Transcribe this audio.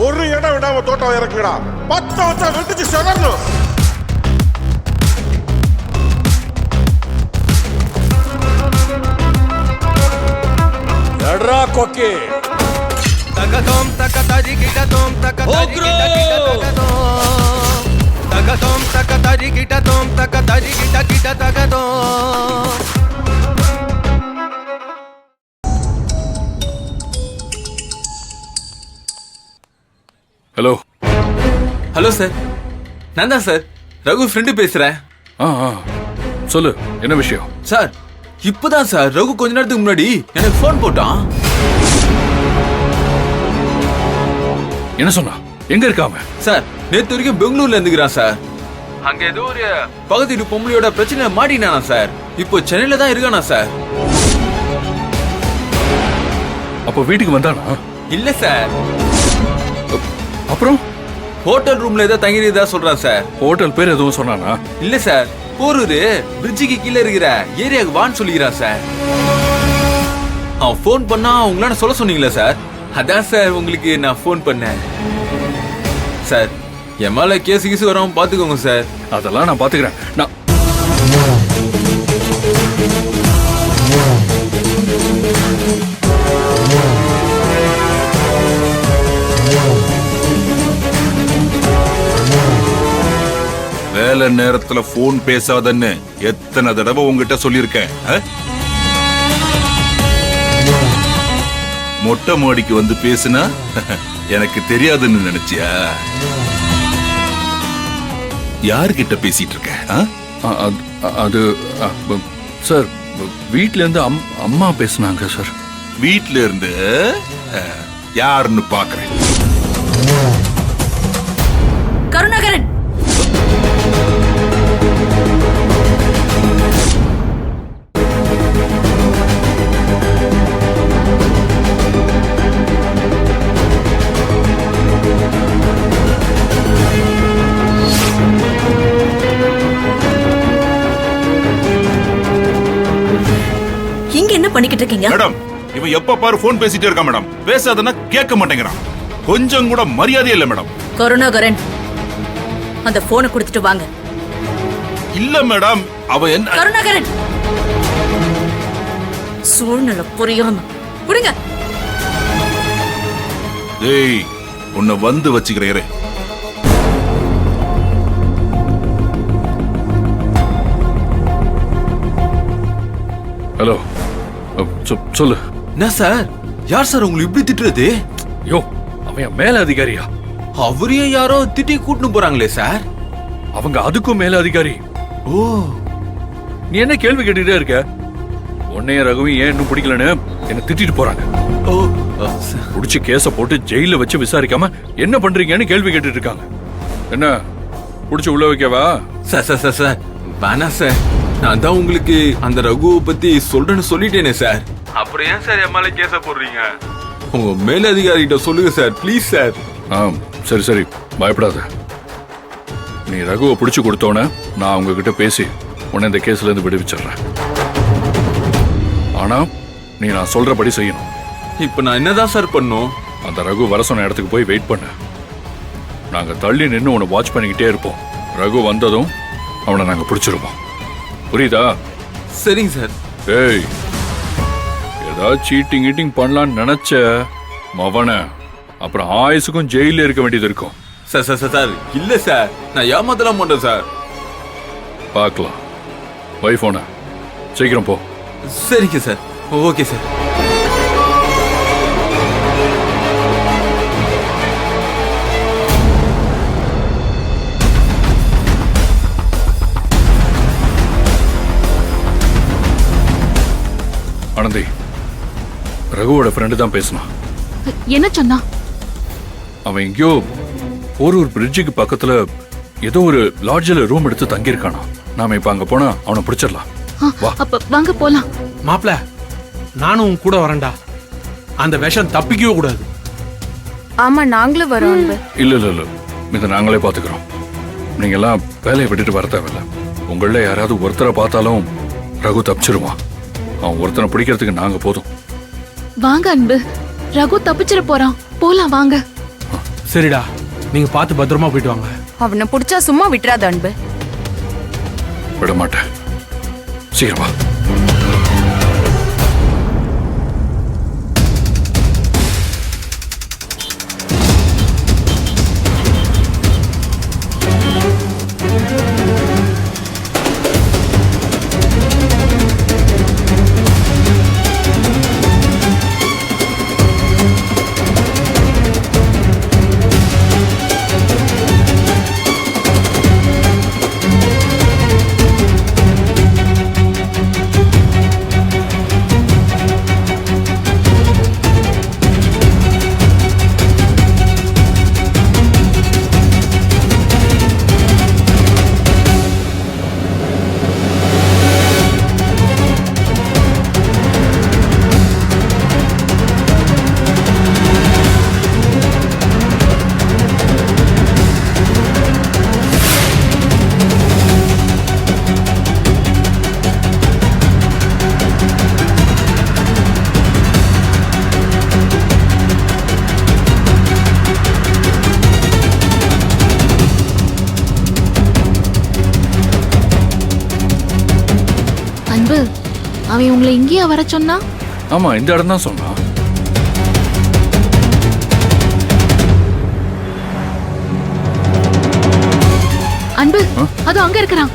ஒரு இடம் விடாம தோட்டம் இறக்குங்கடா. 10 வருஷம் வெட்டிச்சு செதறணும். எட்ரா கொக்கி. தகதோம் தகதரி கிடதோம் தகதரி கிடதோம் தகதோம் தகதரி கிடதோம் தகதரி கிட தகதோம். ஹலோ ஹலோ சார், நான் தான் சார் ரகு ஃப்ரெண்டு பேசுறேன். சொல்லு, என்ன விஷயம்? சார் இப்பதான் சார் ரகு கொஞ்ச நேரத்துக்கு முன்னாடி எனக்கு ஃபோன் போட்டான். என்ன சொன்னா? எங்க இருக்காம? சார் நேத்து வரைக்கும் பெங்களூர்ல இருந்துக்கிறான் சார். அங்க ஏதோ ஒரு பக்கத்து வீட்டு பொம்பளையோட பிரச்சனை மாட்டினானா சார். இப்போ சென்னையில தான் இருக்கானா சார். அப்போ வீட்டுக்கு வந்தானா? இல்ல சார், அப்புறம் ஹோட்டல் ரூம்ல ஏதோ தங்கிருந்தா சொல்றான் சார். ஹோட்டல் பேர் எதுவும் சொன்னானா? இல்ல சார், போரூர் பிரிட்ஜுக்கு கீழே இருக்கிற ஏரியாவுக்கு வான்னு சொல்லிக்கிறான் சார். அவன் ஃபோன் பண்ணா உங்களான சொல்ல சொன்னீங்களா சார்? அதான் சார் உங்களுக்கு நான் ஃபோன் பண்ணேன். சார் என் மேல கேஸ் கீசு வராம பாத்துக்கோங்க சார். அதெல்லாம் நான் பாத்துக்கிறேன். நான் வேலை நேரத்துல போன் பேசாதன்னு எத்தனை தடவை உங்ககிட்ட சொல்லியிருக்கேன். மொட்டை மாடிக்கு வந்து பேசுனா எனக்கு தெரியாதுன்னு நினைச்சியா? யார்கிட்ட பேசிட்டு இருக்க? அது சார், வீட்ல இருந்து அம்மா பேசுனாங்க சார். வீட்ல இருந்து யாருன்னு பாக்குறேன். கருணாகரன், இங்க என்ன பண்ணிக்கிட்டு இருக்கீங்க? மேடம், இவன் எப்ப பாரு போன் பேசிட்டே இருக்கான் மேடம். பேசாதன்னா கேட்க மாட்டேங்கிறான். கொஞ்சம் கூட மரியாதை இல்ல மேடம். கருணாகரன், அந்த போனை கொடுத்துட்டு வாங்க. இல்ல மேடம், அவ என்ன? கருணாகரன், சூழ்நிலை புரியாம கொடுங்க. ஏய், உன்னை வந்து வச்சுக்கிறேன். ஹலோ, சொல்லு. என்ன சார், யார் சார் உங்களுக்கு இப்படி திட்டுறது? யோ, அவன் மேல அதிகாரியா? அவரையும் யாரோ திட்டி கூட்டின்னு போறாங்களே சார். அவங்க அதுக்கும் மேல அதிகாரி. ஓ, நீ என்ன கேள்வி கேட்டுட்டே இருக்க? உன்னைய ரகுவையும் ஏன் இன்னும் பிடிக்கலன்னு என்ன திட்டிட்டு போறாங்க. ஓ, புடிச்சு கேஸ போட்டு ஜெயில வச்சு விசாரிக்காம என்ன பண்றீங்கன்னு கேள்வி கேட்டுட்டு இருக்காங்க. என்ன புடிச்சு உள்ள வைக்கவா? சார் சார் சார் சார் வேணாம் சார். நான் தான் உங்களுக்கு அந்த ரகுவை பத்தி சொல்றேன்னு சொல்லிட்டேனே சார். அப்புறம் ஏன் சார் என் மேல கேஸ போடுறீங்க? உங்க மேலதிகாரிகிட்ட சொல்லுங்க சார், ப்ளீஸ் சார். சரி சரி, பயப்படாத. நீ ரகுவை பிடிச்சு கொடுத்தோன்னே நான் உங்ககிட்ட பேசி உன்னை இந்த கேஸ்ல இருந்து விடுவிச்சிடுறேன். ஆனா நீ நான் சொல்றபடி செய்யணும். இப்ப நான் என்னதான் சார் பண்ணும்? அந்த ரகு வர சொன்ன இடத்துக்கு போய் வெயிட் பண்ண. நாங்க தள்ளி நின்று உன்னை வாட்ச் பண்ணிக்கிட்டே இருப்போம். ரகு வந்ததும் அவனை நாங்க பிடிச்சிருப்போம். புரியுதா? சரிங்க சார். ஏய், ஏதாவது சீட்டிங் கீட்டிங் பண்ணலான்னு நினைச்ச மவன அப்புறம் ஆயுசுக்கும் ஜெயில இருக்க வேண்டியது இருக்கும். சார் சார் சார் இல்ல சார், நான் ஏமாத்தலாம் மாட்டேன் சார். பார்க்கலாம். வைஃபோன சீக்கிரம் போ. சரிங்க சார். Okay sir. ஆனந்தி, ரகுவோட ஃப்ரெண்டு தான் பேசினான். என்ன சொன்னா? அவன் எங்கேயோ ஒரு பிரிட்ஜுக்கு பக்கத்துல ஏதோ ஒரு லாட்ஜில் ரூம் எடுத்து தங்கியிருக்கானா. நாம இப்ப அங்க போனா அவனை பிடிச்சிடலாம். வா. அப்ப வாங்க போலாம். மாப்ள, நானும் உன் கூட வரேன்டா. அந்த விஷம் தப்பிக்கவே கூடாது. ஆமா, நாங்களும் வரோம். இல்ல இல்ல இல்ல, இதை நாங்களே பாத்துக்கிறோம். நீங்க எல்லாம் வேலையை விட்டுட்டு வர தேவையில்ல. உங்கள யாராவது ஒருத்தரை பார்த்தாலும் ரகு தப்பிச்சிருவான். அவன் ஒருத்தனை பிடிக்கிறதுக்கு நாங்க போதும். வாங்க அன்பு, ரகு தப்பிச்சிட போறான். போலாம் வாங்க. சரிடா நீங்க பார்த்து பத்திரமா போயிட்டு வாங்க. அவனை புடிச்சா சும்மா விட்டுறாத அன்பு. விட மாட்டேன். சீக்கிரம் வா. அன்பு, அவன் உங்களை இங்கேயா வர சொன்னா? ஆமா, இந்த இடம் தான் சொன்னான். அன்பு, அது அங்க இருக்கிறான்.